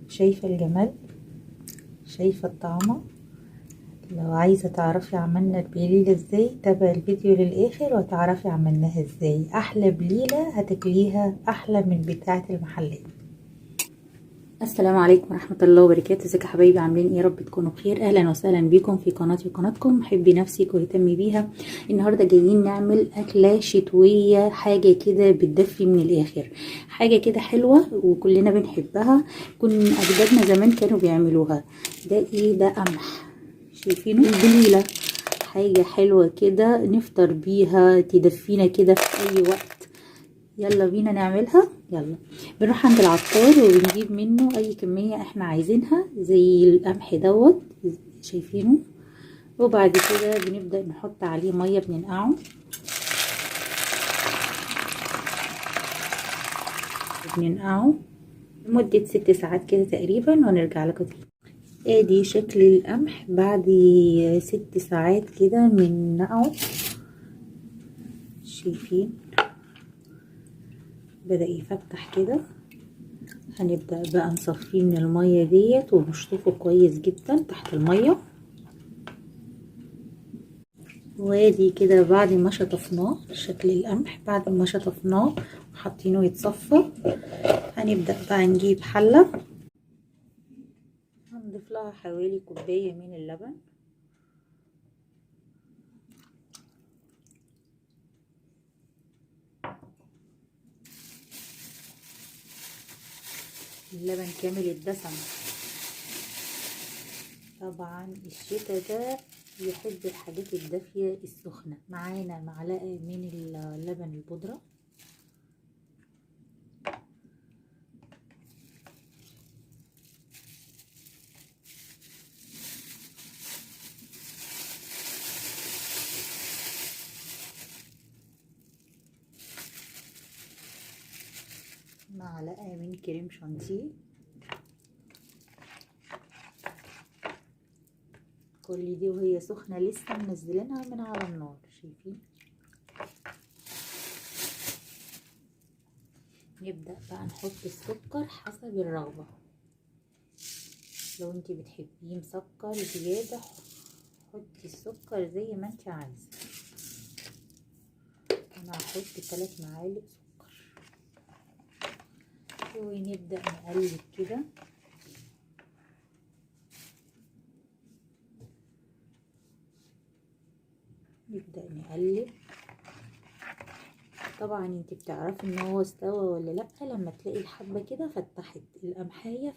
شايفة الجمال، شايفة الطعمة. لو عايزة تعرفي عملنا البليلة ازاي تابعي الفيديو للاخر وتعرفي عملناها ازاي. احلى بليلة هتاكليها احلى من بتاعة المحلات. السلام عليكم ورحمة الله وبركاته. ازيكم يا حبايبي، عاملين ايه؟ يا رب تكونوا بخير. اهلا وسهلا بيكم في قناتي وقناتكم حبي نفسك واهتمي بيها. النهارده جايين نعمل اكله شتويه، حاجه كده بتدفي من الاخر، حاجه كده حلوه وكلنا بنحبها. اجدادنا زمان كانوا بيعملوها. ده ايه ده؟ قمح. شايفينه؟ البليله حاجه حلوه كده نفطر بيها، تدفينا كده في اي وقت. يلا بينا نعملها. يلا بنروح عند العطار وبنجيب منه اي كمية احنا عايزينها، زي القمح دوت شايفينه. وبعد كده بنبدأ نحط عليه مية، بننقعه لمدة 6 ساعات كده تقريبا، ونرجع لكم تاني. ادي شكل القمح بعد 6 ساعات كده من نقعه. شايفين بدأ يفتح كده. هنبدأ بقى نصفيه من المية ديت ونشطفه كويس جدا تحت المية. وادي كده بعد ما شطفناه شكل القمح بعد ما شطفناه وحاطينه يتصفى. هنبدأ بقى نجيب حلة، هنضيف لها حوالي كوباية من اللبن. اللبن كامل الدسم. طبعا الشتا ده يحب الحاجات الدافية السخنة. معانا معلقة من اللبن البودرة، معلقة من كريم شانتيه. كل دي وهي سخنة لسه منزلينها من على النار. شايفين؟ نبدأ بقى نحط السكر حسب الرغبة. لو انتي بتحبيه مسكر زيادة حطي السكر زي ما انتي عايزة. انا هحط 3 معالق سكر. ونبدأ نقلب كده. نبدأ نقلب. طبعا انتي بتعرفي ان هو استوى ولا لا لما تلاقي الحبة كده فتحت القمحية